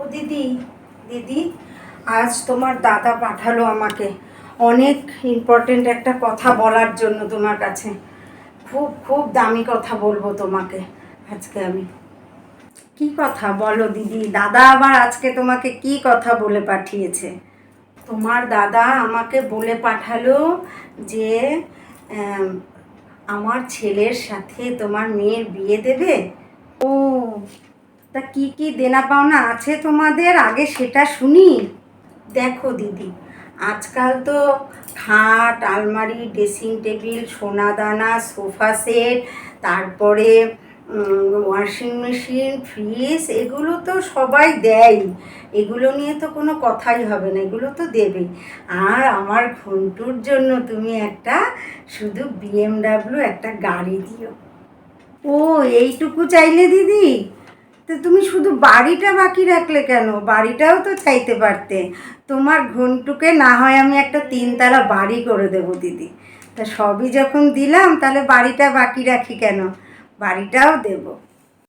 ও দিদি, দিদি, আজ তোমার দাদা পাঠালো আমাকে অনেক ইম্পর্টেন্ট একটা কথা বলার জন্য তোমার কাছে। খুব খুব দামি কথা বলবো তোমাকে আজকে আমি। কি কথা বলো দিদি? দাদা আবার আজকে তোমাকে কি কথা বলে পাঠিয়েছে? তোমার দাদা আমাকে বলে পাঠালো যে আম, আমার ছেলের সাথে তোমার মেয়ের বিয়ে দেবে। ও, তা কি কি দেনা পাওনা আছে তোমাদের, আগে সেটা শুনি। দেখো দিদি, আজকাল তো খাট, আলমারি, ড্রেসিং টেবিল, সোনাদানা, সোফা সেট, তারপরে ওয়াশিং মেশিন, ফ্রিজ, এগুলো তো সবাই দেয়। এগুলো নিয়ে তো কোনো কথাই হবে না, এগুলো তো দেবেই। আর আমার ঘন্টুর জন্য তুমি একটা শুধু বিএমডাব্লিউ একটা গাড়ি দিও। ও, এইটুকু চাইলে দিদি? তো তুমি শুধু বাড়িটা বাকি রাখলে কেন? বাড়িটাও তো চাইতে পারতে। তোমার ঘন্টুকে না হয় আমি একটা 3 তলা বাড়ি করে দেবো দিদি। তা সবই যখন দিলাম, তাহলে বাড়িটা বাকি রাখি কেন? বাড়িটাও দেবো।